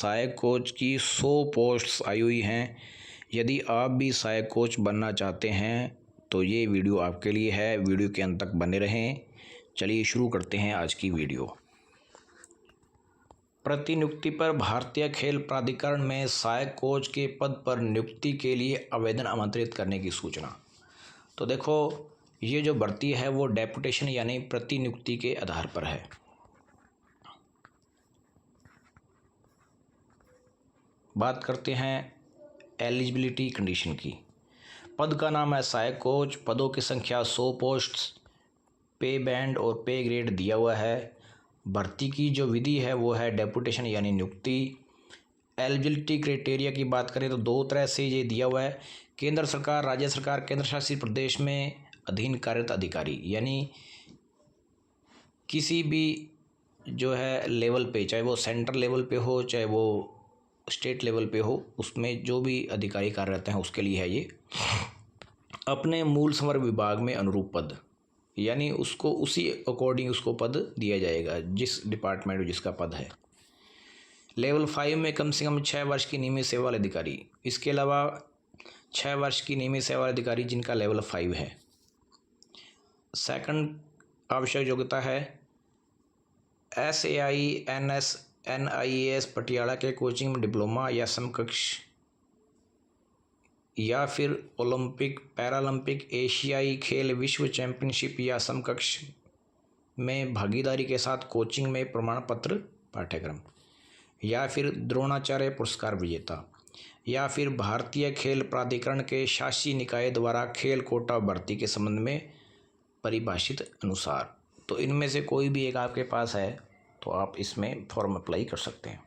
सहायक कोच की 100 पोस्ट्स आई हुई हैं। यदि आप भी सहायक कोच बनना चाहते हैं तो ये वीडियो आपके लिए है। वीडियो के अंत तक बने रहें। चलिए शुरू करते हैं आज की वीडियो। प्रतिनियुक्ति पर भारतीय खेल प्राधिकरण में सहायक कोच के पद पर नियुक्ति के लिए आवेदन आमंत्रित करने की सूचना। तो देखो, ये जो भर्ती है वो डेपुटेशन यानी प्रतिनियुक्ति के आधार पर है। बात करते हैं एलिजिबिलिटी कंडीशन की। पद का नाम है सहायक कोच। पदों की संख्या 100 पोस्ट्स। पे बैंड और पे ग्रेड दिया हुआ है। भर्ती की जो विधि है वो है डेपुटेशन यानी नियुक्ति। एलिजिबिलिटी क्राइटेरिया की बात करें तो दो तरह से ये दिया हुआ है। केंद्र सरकार, राज्य सरकार, केंद्र शासित प्रदेश में अधीन कार्यरत अधिकारी, यानी किसी भी जो है लेवल पे, चाहे वो सेंट्रल लेवल पे हो चाहे वो स्टेट लेवल पे हो, उसमें जो भी अधिकारी कार्यरत हैं उसके लिए है ये। अपने मूल संवर्ग विभाग में अनुरूप पद, यानी उसको उसी अकॉर्डिंग उसको पद दिया जाएगा जिस डिपार्टमेंट में जिसका पद है। लेवल 5 में कम से कम 6 वर्ष की नियमित सेवा वाले अधिकारी। इसके अलावा 6 वर्ष की नियमित सेवा वाले अधिकारी जिनका लेवल 5 है। सेकंड आवश्यक योग्यता है SAI NS NIAS पटियाला के कोचिंग में डिप्लोमा या समकक्ष, या फिर ओलंपिक, पैरालंपिक, एशियाई खेल, विश्व चैंपियनशिप या समकक्ष में भागीदारी के साथ कोचिंग में प्रमाण पत्र पाठ्यक्रम, या फिर द्रोणाचार्य पुरस्कार विजेता, या फिर भारतीय खेल प्राधिकरण के शासी निकाय द्वारा खेल कोटा भर्ती के संबंध में परिभाषित अनुसार। तो इनमें से कोई भी एक आपके पास है तो आप इसमें फॉर्म अप्लाई कर सकते हैं।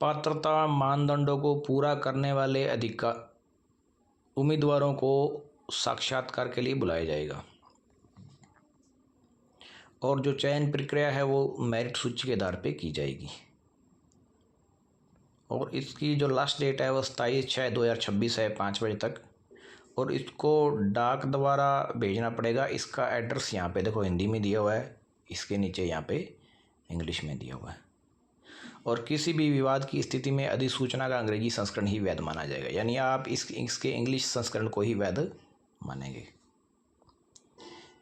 पात्रता मानदंडों को पूरा करने वाले उम्मीदवारों को साक्षात्कार के लिए बुलाया जाएगा, और जो चयन प्रक्रिया है वो मेरिट सूची के आधार पे की जाएगी। और इसकी जो लास्ट डेट है वो 27/6/2026 है, 5 बजे तक। और इसको डाक द्वारा भेजना पड़ेगा। इसका एड्रेस यहाँ पे देखो हिंदी में दिया हुआ है, इसके नीचे यहाँ पे इंग्लिश में दिया हुआ है। और किसी भी विवाद की स्थिति में अधिसूचना का अंग्रेजी संस्करण ही वैध माना जाएगा, यानी आप इसके इंग्लिश संस्करण को ही वैध मानेंगे।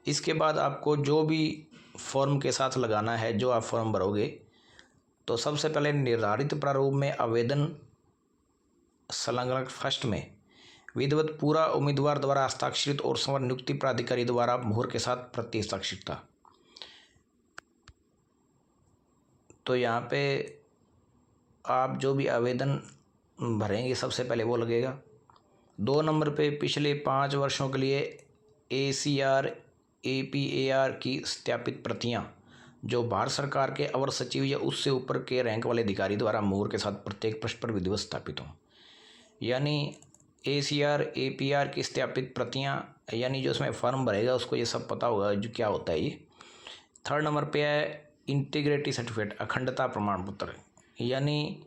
इसके बाद आपको जो भी फॉर्म के साथ लगाना है, जो आप फॉर्म भरोगे, तो सबसे पहले निर्धारित प्रारूप में आवेदन संलग्न फर्स्ट में विधिवत पूरा उम्मीदवार द्वारा हस्ताक्षरित और संवर्ग नियुक्ति प्राधिकारी द्वारा मुहर के साथ प्रति हस्ताक्षरित। तो यहाँ पे आप जो भी आवेदन भरेंगे सबसे पहले वो लगेगा। 2 नंबर पे पिछले 5 वर्षों के लिए ACR APAR की सत्यापित प्रतियां जो भारत सरकार के अवर सचिव या उससे ऊपर के रैंक वाले अधिकारी द्वारा मुहर के साथ प्रत्येक पृष्ठ पर विधिवत स्थापित हों। यानी ACR APR की सत्यापित प्रतियां, यानी जो उसमें फॉर्म भरेगा उसको ये सब पता होगा जो क्या होता है ये। 3rd नंबर पे है इंटीग्रिटी सर्टिफिकेट, अखंडता प्रमाण पत्र। यानी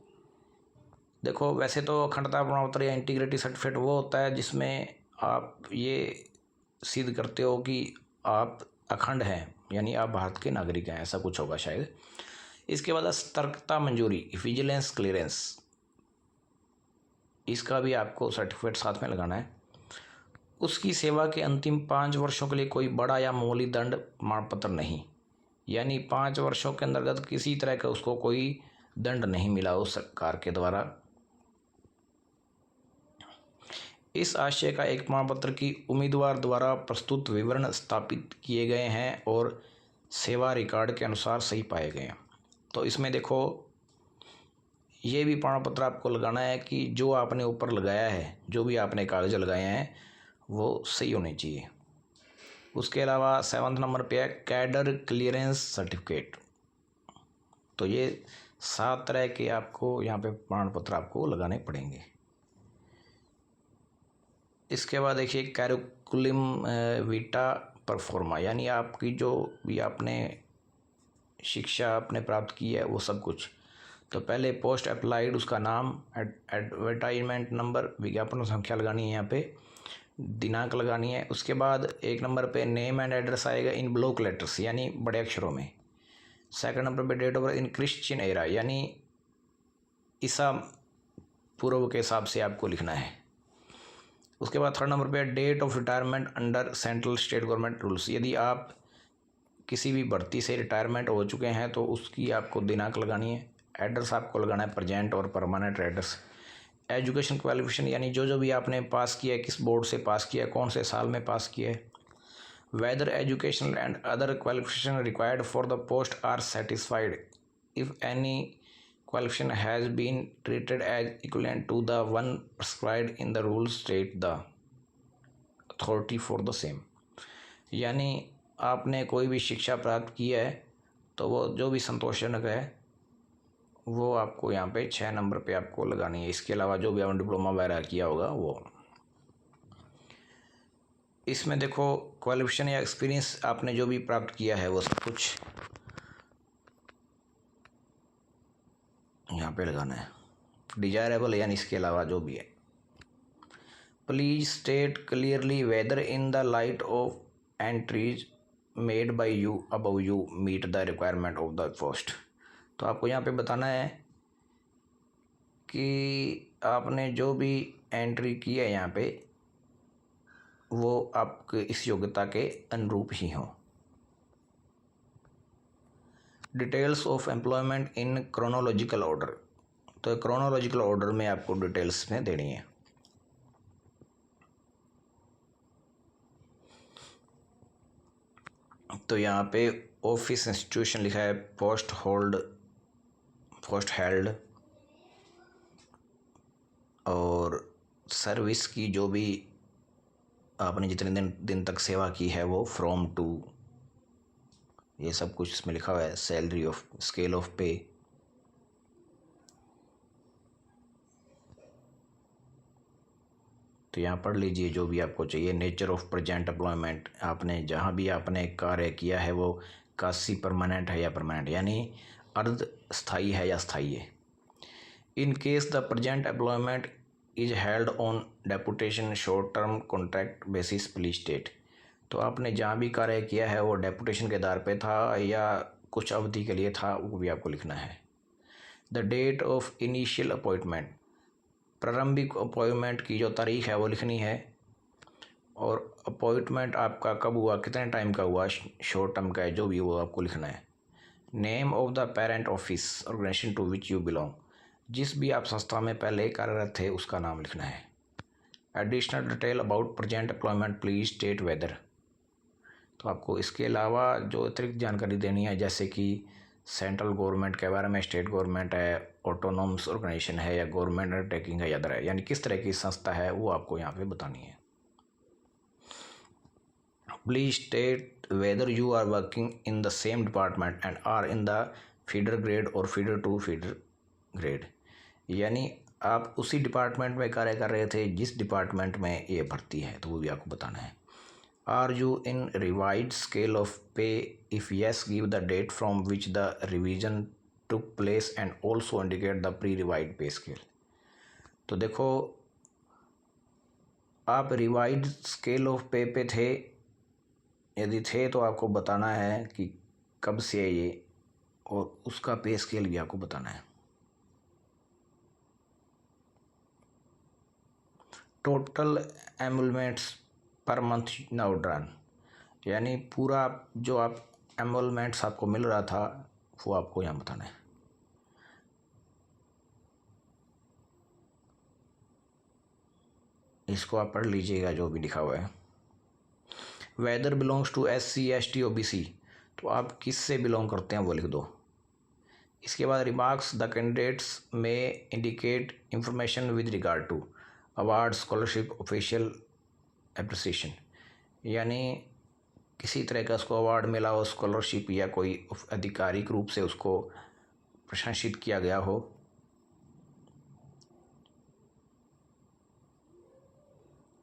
देखो, वैसे तो अखंडता प्रमाण पत्र या इंटीग्रिटी सर्टिफिकेट वो होता है जिसमें आप ये सिद्ध करते हो कि आप अखंड हैं, यानी आप भारत के नागरिक हैं, ऐसा कुछ होगा शायद। इसके बाद सतर्कता मंजूरी, विजिलेंस क्लियरेंस, इसका भी आपको सर्टिफिकेट साथ में लगाना है। उसकी सेवा के अंतिम 5 वर्षों के लिए कोई बड़ा या मामूली दंड प्रमाण पत्र नहीं, यानी 5 वर्षों के अंतर्गत किसी तरह का उसको कोई दंड नहीं मिला उस सरकार के द्वारा। इस आशय का एक प्रमाण पत्र की उम्मीदवार द्वारा प्रस्तुत विवरण स्थापित किए गए हैं और सेवा रिकॉर्ड के अनुसार सही पाए गए हैं। तो इसमें देखो, ये भी प्रमाण पत्र आपको लगाना है कि जो आपने ऊपर लगाया है, जो भी आपने कागज लगाए हैं वो सही होने चाहिए। उसके अलावा 7th नंबर पे है कैडर क्लियरेंस सर्टिफिकेट। तो ये 7 तरह के आपको यहाँ पे प्रमाण पत्र आपको लगाने पड़ेंगे। इसके बाद देखिए कैरिकुलम विटा परफॉर्मा, यानी आपकी जो भी आपने शिक्षा आपने प्राप्त की है वो सब कुछ। तो पहले पोस्ट अप्लाइड, उसका नाम, एडवर्टाइजमेंट नंबर, विज्ञापन संख्या लगानी है, यहाँ पे दिनांक लगानी है। उसके बाद 1 नंबर पे नेम एंड एड्रेस आएगा इन ब्लॉक लेटर्स, यानी बड़े अक्षरों में। सेकंड नंबर पे date of birth in Christian era, यानी ईसा पूर्व के हिसाब से आपको लिखना है। उसके बाद थर्ड नंबर पे date of retirement under central state government rules, यदि आप किसी भी भर्ती से रिटायरमेंट हो चुके हैं तो उसकी आपको दिनांक लगानी है। एड्रेस आपको लगाना है प्रेजेंट और परमानेंट एड्रेस। एजुकेशन क्वालिफिकेशन, यानी जो भी आपने पास किया है, किस बोर्ड से पास किया है, कौन से साल में पास किया है। Whether educational and other qualification required for the post are satisfied if any qualification has been treated as equivalent to the one prescribed in the rules state the authority for the same, यानी आपने कोई भी शिक्षा प्राप्त की है तो वो जो भी संतोषजनक है वो आपको यहाँ पे 6 नंबर पे आपको लगानी है। इसके अलावा जो भी आपने डिप्लोमा वगैरह किया होगा वो। इसमें देखो क्वालिफिकेशन या एक्सपीरियंस आपने जो भी प्राप्त किया है वो सब कुछ यहाँ पे लगाना है। डिजायरेबल यानी इसके अलावा जो भी है। Please state clearly whether in the light of entries made by you above you meet the requirement of the post. तो आपको यहाँ पे बताना है कि आपने जो भी एंट्री की है यहाँ पे वो आपके इस योग्यता के अनुरूप ही हो। Details of employment in chronological order, तो क्रोनोलॉजिकल ऑर्डर में आपको डिटेल्स में देनी है। तो यहाँ पे ऑफिस इंस्टीट्यूशन लिखा है, पोस्ट हेल्ड, और सर्विस की जो भी आपने जितने दिन तक सेवा की है वो फ्रॉम टू, ये सब कुछ इसमें लिखा हुआ है। सैलरी ऑफ स्केल ऑफ पे, तो यहाँ पढ़ लीजिए जो भी आपको चाहिए। नेचर ऑफ प्रेजेंट एम्प्लॉयमेंट, आपने जहाँ भी आपने कार्य किया है वो कासी परमानेंट है या परमानेंट, यानी अर्ध स्थायी है या स्थायी है। In case the present employment is held on deputation short term contract basis please state, तो आपने जहाँ भी कार्य किया है वो डेपुटेशन के आधार पे था या कुछ अवधि के लिए था, वो भी आपको लिखना है। The date of initial appointment, प्रारंभिक अपॉइंटमेंट की जो तारीख है वो लिखनी है, और अपॉइंटमेंट आपका कब हुआ, कितने टाइम का हुआ, शॉर्ट टर्म का है जो भी, वो आपको लिखना है। Name of the parent office organisation to which you belong, जिस भी आप संस्था में पहले कार्यरत थे उसका नाम लिखना है। Additional detail about present employment please state weather, तो आपको इसके अलावा जो अतिरिक्त जानकारी देनी है, जैसे कि सेंट्रल गवर्नमेंट के बारे में, स्टेट गवर्नमेंट है, ऑटोनॉमस ऑर्गेनाइजेशन है या गवर्नमेंट अंडरटेकिंग है या अदर है, यानी किस तरह की संस्था है वो आपको यहाँ पे बतानी है। Please state whether you are working in the same department and are in the feeder grade और फीडर टू फीडर ग्रेड, यानी आप उसी डिपार्टमेंट में कार्य कर रहे थे जिस डिपार्टमेंट में ये भर्ती है, तो वो भी आपको बताना है। Are you in revised scale of pay, if yes give the date from which the revision took place and also indicate the pre revised pay scale. तो देखो आप रिवाइज्ड स्केल ऑफ पे पे थे, यदि थे तो आपको बताना है कि कब से है ये, और उसका पे स्केल भी आपको बताना है। Total एमुलमेंट्स per month now drawn, यानी पूरा जो आप एमुलमेंट्स आपको मिल रहा था वो आपको यहाँ बताना है। इसको आप पढ़ लीजिएगा जो भी लिखा हुआ है। Whether belongs to SC ST OBC, तो आप किस से बिलोंग करते हैं वो लिख दो। इसके बाद रिमार्क्स द कैंडिडेट्स में indicate information with regard to award scholarship official appreciation, यानी किसी तरह का उसको अवार्ड मिला हो, स्कॉलरशिप या कोई आधिकारिक रूप से उसको प्रशंसित किया गया हो।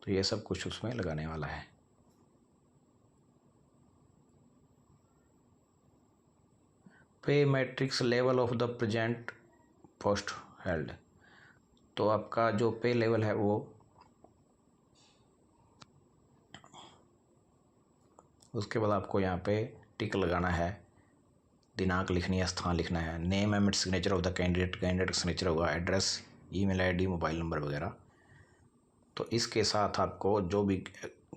तो ये सब कुछ उसमें लगाने वाला है। पे matrix level of the present post held, तो आपका जो पे लेवल है वो उसके बाद आपको यहाँ पे टिक लगाना है। दिनांक लिखनी है, स्थान लिखना है, name and signature of the candidate, candidate का सिग्नेचर होगा, address, email ID, mobile number वगैरह। तो इसके साथ आपको जो भी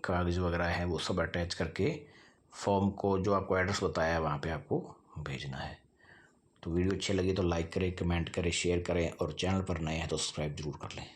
कागज़ वगैरह हैं वो सब अटैच करके फॉर्म को जो आपको एड्रेस बताया है वहाँ पे आपको भेजना है। तो वीडियो अच्छी लगी तो लाइक करें, कमेंट करें, शेयर करें और चैनल पर नए हैं तो सब्सक्राइब जरूर कर लें।